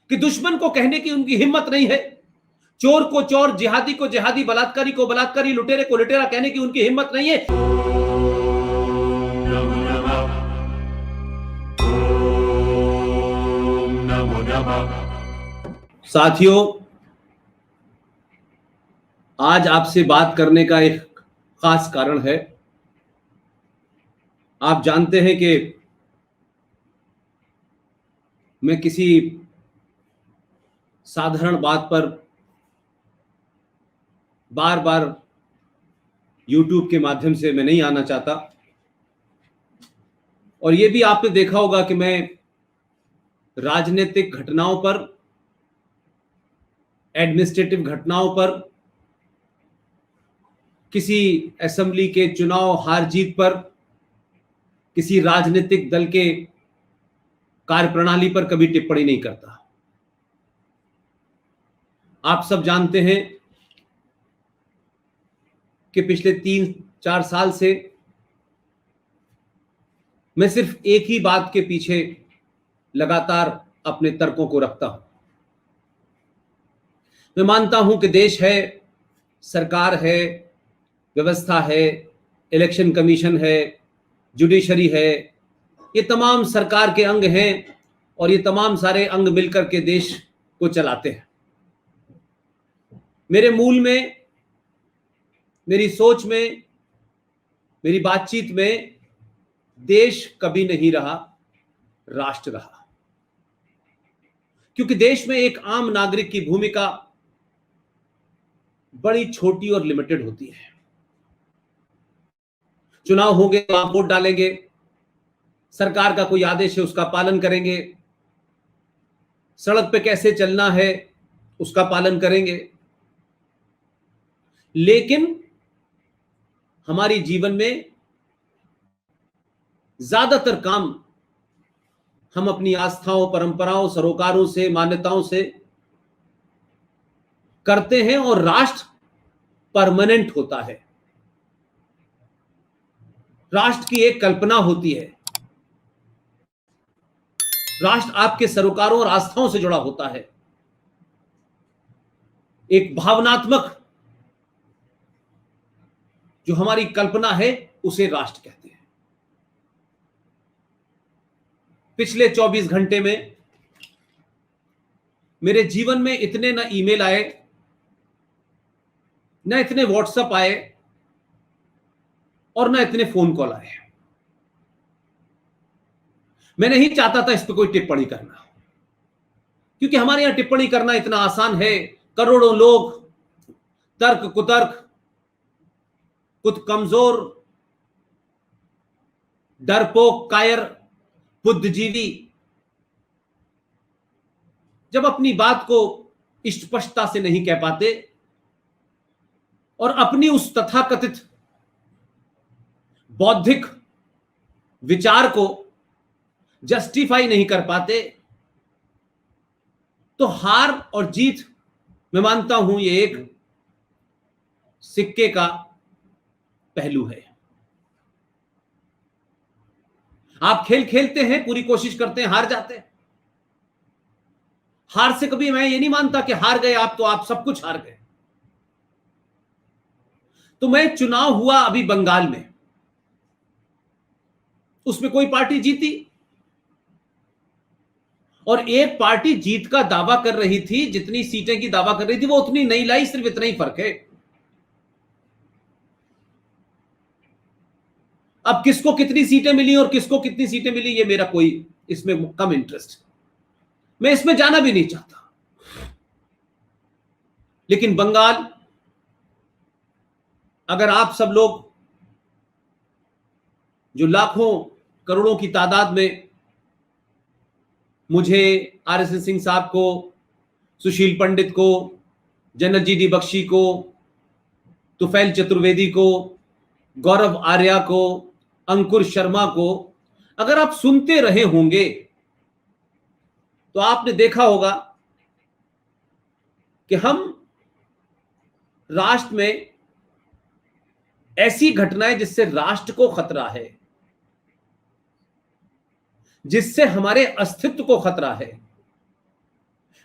कि दुश्मन को कहने की उनकी हिम्मत नहीं है, चोर को चोर, जिहादी को जिहादी, बलात्कारी को बलात्कारी, लुटेरे को लुटेरा कहने की उनकी हिम्मत नहीं है। साथियों, आज आपसे बात करने का एक खास कारण है। आप जानते हैं कि मैं किसी साधारण बात पर बार बार YouTube के माध्यम से मैं नहीं आना चाहता, और ये भी आपने देखा होगा कि मैं राजनीतिक घटनाओं पर, एडमिनिस्ट्रेटिव घटनाओं पर, किसी असेंबली के चुनाव हार जीत पर, किसी राजनीतिक दल के कार्यप्रणाली पर कभी टिप्पणी नहीं करता। आप सब जानते हैं कि पिछले 3-4 साल से मैं सिर्फ एक ही बात के पीछे लगातार अपने तर्कों को रखता हूं। मैं मानता हूं कि देश है, सरकार है, व्यवस्था है, इलेक्शन कमीशन है, जुडिशरी है, ये तमाम सरकार के अंग हैं और ये तमाम सारे अंग मिलकर के देश को चलाते हैं। मेरे मूल में, मेरी सोच में, मेरी बातचीत में देश कभी नहीं रहा, राष्ट्र रहा। क्योंकि देश में एक आम नागरिक की भूमिका बड़ी छोटी और लिमिटेड होती है। चुनाव होंगे तो आप वोट डालेंगे, सरकार का कोई आदेश है उसका पालन करेंगे, सड़क पे कैसे चलना है उसका पालन करेंगे। लेकिन हमारी जीवन में ज्यादातर काम हम अपनी आस्थाओं, परंपराओं, सरोकारों से, मान्यताओं से करते हैं और राष्ट्र परमानेंट होता है। राष्ट्र की एक कल्पना होती है, राष्ट्र आपके सरोकारों और आस्थाओं से जुड़ा होता है। एक भावनात्मक जो हमारी कल्पना है उसे राष्ट्र कहते हैं। पिछले 24 घंटे में मेरे जीवन में इतने ना ईमेल आए, ना इतने व्हाट्सएप आए और ना इतने फोन कॉल आए। मैं नहीं चाहता था इस पर कोई टिप्पणी करना, क्योंकि हमारे यहां टिप्पणी करना इतना आसान है। करोड़ों लोग तर्क कुतर्क, कुछ कमजोर, डरपोक, कायर, बुद्धिजीवी जब अपनी बात को स्पष्टता से नहीं कह पाते और अपनी उस तथाकथित बौद्धिक विचार को जस्टिफाई नहीं कर पाते, तो हार और जीत, मैं मानता हूं ये एक सिक्के का पहलू है। आप खेल खेलते हैं, पूरी कोशिश करते हैं, हार जाते हैं। हार से कभी मैं ये नहीं मानता कि हार गए आप तो आप सब कुछ हार गए। तो मैं, चुनाव हुआ अभी बंगाल में, उसमें कोई पार्टी जीती और एक पार्टी जीत का दावा कर रही थी, जितनी सीटें की दावा कर रही थी वो उतनी नहीं लाई, सिर्फ इतना ही फर्क है। अब किसको कितनी सीटें मिली और किसको कितनी सीटें मिली, ये मेरा कोई इसमें कम इंटरेस्ट, मैं इसमें जाना भी नहीं चाहता। लेकिन बंगाल, अगर आप सब लोग जो लाखों करोड़ों की तादाद में मुझे, आरएसएस सिंह साहब को, सुशील पंडित को, जनरल जी डी बख्शी को, तुफैल चतुर्वेदी को, गौरव आर्या को, अंकुर शर्मा को अगर आप सुनते रहे होंगे तो आपने देखा होगा कि हम राष्ट्र में ऐसी घटनाएं जिससे राष्ट्र को खतरा है, जिससे हमारे अस्तित्व को खतरा है,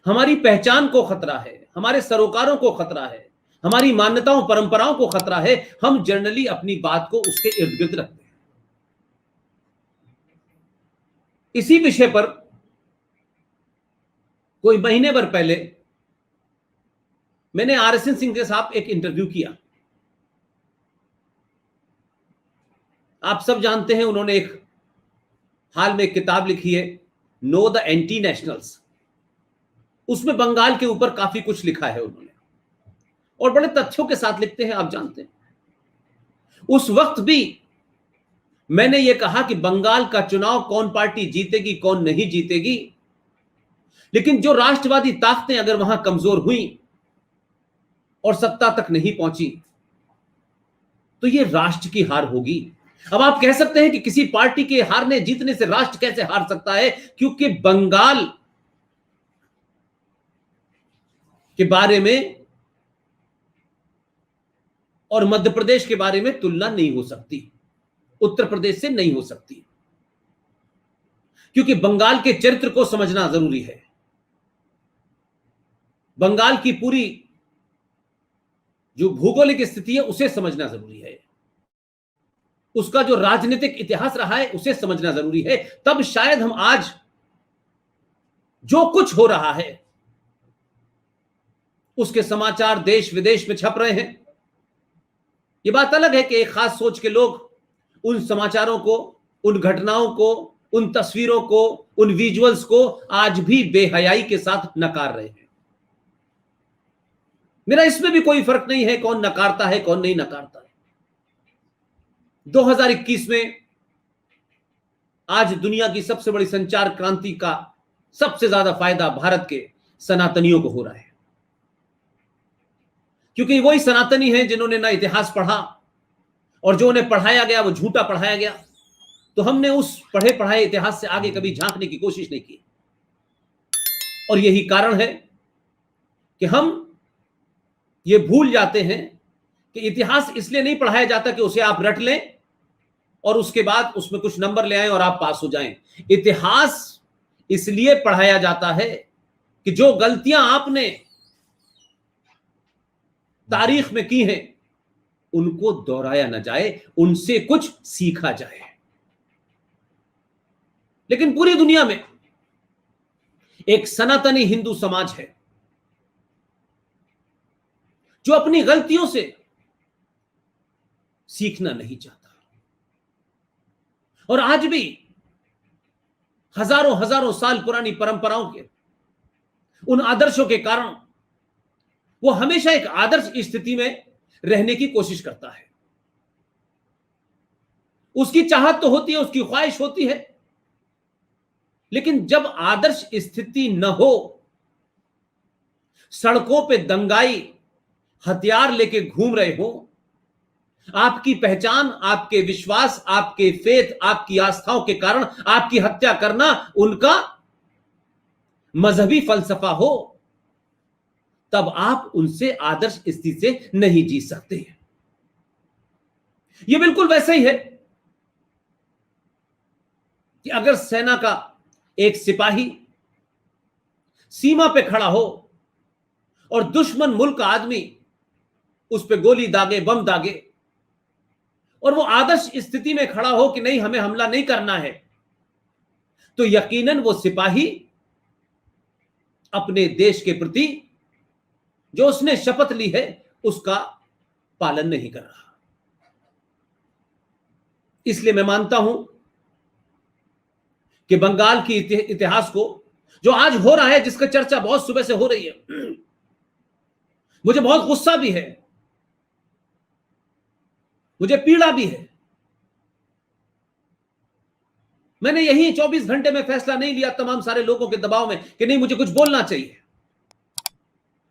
हमारी पहचान को खतरा है, हमारे सरोकारों को खतरा है, हमारी मान्यताओं परंपराओं को खतरा है, हम जनरली अपनी बात को उसके इर्द गिर्द रखते हैं। इसी विषय पर कोई महीने भर पहले मैंने RSN सिंह के साथ एक इंटरव्यू किया। आप सब जानते हैं, उन्होंने एक हाल में एक किताब लिखी है, नो द एंटी नेशनल्स। उसमें बंगाल के ऊपर काफी कुछ लिखा है उन्होंने, और बड़े तथ्यों के साथ लिखते हैं, आप जानते हैं। उस वक्त भी मैंने यह कहा कि बंगाल का चुनाव कौन पार्टी जीतेगी कौन नहीं जीतेगी, लेकिन जो राष्ट्रवादी ताकतें अगर वहां कमजोर हुई और सत्ता तक नहीं पहुंची तो यह राष्ट्र की हार होगी। अब आप कह सकते हैं कि किसी पार्टी के हारने जीतने से राष्ट्र कैसे हार सकता है, क्योंकि बंगाल के बारे में और मध्य प्रदेश के बारे में तुलना नहीं हो सकती, उत्तर प्रदेश से नहीं हो सकती, क्योंकि बंगाल के चरित्र को समझना जरूरी है। बंगाल की पूरी जो भौगोलिक स्थिति है उसे समझना जरूरी है, उसका जो राजनीतिक इतिहास रहा है उसे समझना जरूरी है। तब शायद हम आज जो कुछ हो रहा है उसके समाचार देश विदेश में छप रहे हैं। यह बात अलग है कि एक खास सोच के लोग उन समाचारों को, उन घटनाओं को, उन तस्वीरों को, उन विजुअल्स को आज भी बेहयाई के साथ नकार रहे हैं। मेरा इसमें भी कोई फर्क नहीं है कौन नकारता है कौन नहीं नकारता है। 2021 में आज दुनिया की सबसे बड़ी संचार क्रांति का सबसे ज्यादा फायदा भारत के सनातनियों को हो रहा है, क्योंकि वही सनातनी हैं जिन्होंने ना इतिहास पढ़ा, और जो उन्हें पढ़ाया गया वो झूठा पढ़ाया गया। तो हमने उस पढ़े पढ़ाए इतिहास से आगे कभी झांकने की कोशिश नहीं की, और यही कारण है कि हम ये भूल जाते हैं कि इतिहास इसलिए नहीं पढ़ाया जाता कि उसे आप रट लें और उसके बाद उसमें कुछ नंबर ले आएं और आप पास हो जाएं। इतिहास इसलिए पढ़ाया जाता है कि जो गलतियां आपने तारीख में की हैं उनको दोहराया ना जाए, उनसे कुछ सीखा जाए। लेकिन पूरी दुनिया में एक सनातनी हिंदू समाज है जो अपनी गलतियों से सीखना नहीं चाहता, और आज भी हजारों हजारों साल पुरानी परंपराओं के उन आदर्शों के कारण वो हमेशा एक आदर्श स्थिति में रहने की कोशिश करता है। उसकी चाहत तो होती है, उसकी ख्वाहिश होती है, लेकिन जब आदर्श स्थिति न हो, सड़कों पे दंगाई हथियार लेके घूम रहे हो, आपकी पहचान, आपके विश्वास, आपके फेथ, आपकी आस्थाओं के कारण आपकी हत्या करना उनका मजहबी फलसफा हो, तब आप उनसे आदर्श स्थिति से नहीं जी सकते। यह बिल्कुल वैसा ही है कि अगर सेना का एक सिपाही सीमा पे खड़ा हो और दुश्मन मुल्क का आदमी उस पे गोली दागे, बम दागे, और वो आदर्श स्थिति में खड़ा हो कि नहीं हमें हमला नहीं करना है, तो यकीनन वो सिपाही अपने देश के प्रति जो उसने शपथ ली है उसका पालन नहीं कर रहा। इसलिए मैं मानता हूं कि बंगाल की इतिहास को जो आज हो रहा है, जिसका चर्चा बहुत सुबह से हो रही है, मुझे बहुत गुस्सा भी है, मुझे पीड़ा भी है। मैंने यही 24 घंटे में फैसला नहीं लिया तमाम सारे लोगों के दबाव में कि नहीं मुझे कुछ बोलना चाहिए।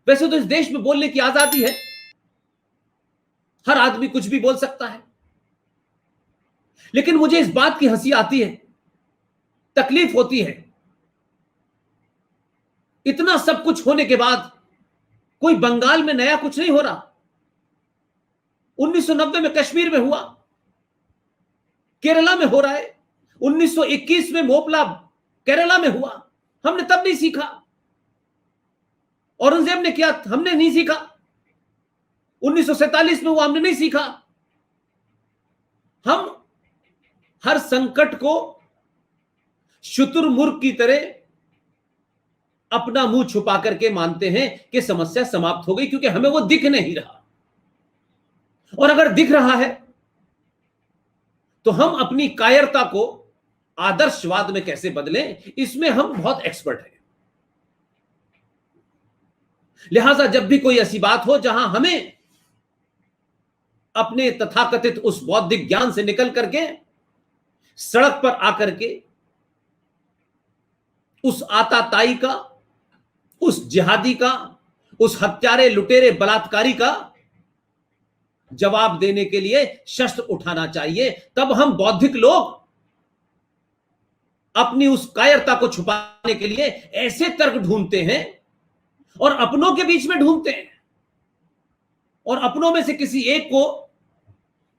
वैसे तो इस देश में बोलने की आजादी है, हर आदमी कुछ भी बोल सकता है, लेकिन मुझे इस बात की हंसी आती है, तकलीफ होती है, इतना सब कुछ होने के बाद कोई बंगाल में नया कुछ नहीं हो रहा। 1990 में कश्मीर में हुआ, केरला में हो रहा है, 1921 में मोपला केरला में हुआ, हमने तब नहीं सीखा। औरंगजेब ने किया, हमने नहीं सीखा। 1947 में वो हमने नहीं सीखा। हम हर संकट को शुतुरमुर्ग की तरह अपना मुंह छुपा करके मानते हैं कि समस्या समाप्त हो गई, क्योंकि हमें वो दिख नहीं रहा। और अगर दिख रहा है तो हम अपनी कायरता को आदर्शवाद में कैसे बदलें, इसमें हम बहुत एक्सपर्ट हैं। लिहाजा जब भी कोई ऐसी बात हो जहां हमें अपने तथाकथित उस बौद्धिक ज्ञान से निकल करके सड़क पर आकर के उस आताताई का, उस जिहादी का, उस हत्यारे, लुटेरे, बलात्कारी का जवाब देने के लिए शस्त्र उठाना चाहिए, तब हम बौद्धिक लोग अपनी उस कायरता को छुपाने के लिए ऐसे तर्क ढूंढते हैं और अपनों के बीच में ढूंढते हैं, और अपनों में से किसी एक को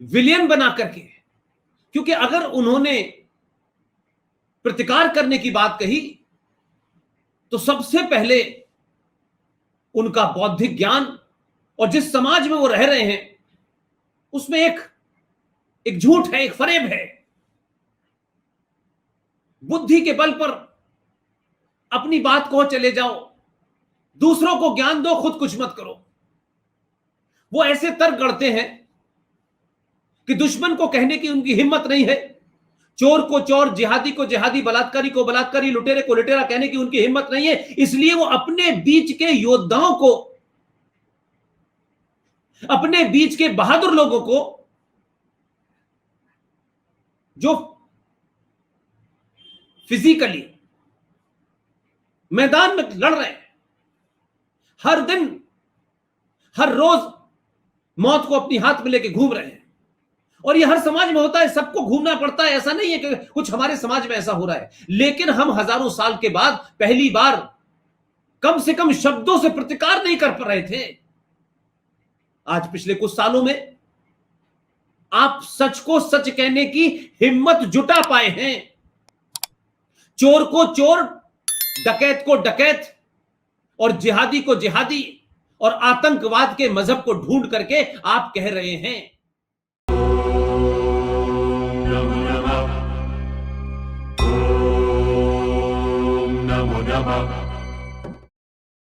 विलियन बना करके, क्योंकि अगर उन्होंने प्रतिकार करने की बात कही तो सबसे पहले उनका बौद्धिक ज्ञान और जिस समाज में वो रह रहे हैं उसमें एक झूठ है, एक फरेब है। बुद्धि के बल पर अपनी बात को चले जाओ, दूसरों को ज्ञान दो, खुद कुछ मत करो। वो ऐसे तर्क गढ़ते हैं कि दुश्मन को कहने की उनकी हिम्मत नहीं है, चोर को चोर, जिहादी को जिहादी, बलात्कारी को बलात्कारी, लुटेरे को लुटेरा कहने की उनकी हिम्मत नहीं है। इसलिए वो अपने बीच के योद्धाओं को, अपने बीच के बहादुर लोगों को जो फिजिकली मैदान में लड़ रहे हैं, हर दिन हर रोज मौत को अपनी हाथ में लेके घूम रहे हैं, और ये हर समाज में होता है, सबको घूमना पड़ता है। ऐसा नहीं है कि कुछ हमारे समाज में ऐसा हो रहा है, लेकिन हम हजारों साल के बाद पहली बार कम से कम शब्दों से प्रतिकार नहीं कर पा रहे थे। आज पिछले कुछ सालों में आप सच को सच कहने की हिम्मत जुटा पाए हैं। चोर को चोर, डकैत को डकैत, और जिहादी को जिहादी, और आतंकवाद के मजहब को ढूंढ करके आप कह रहे हैं। Namo Namah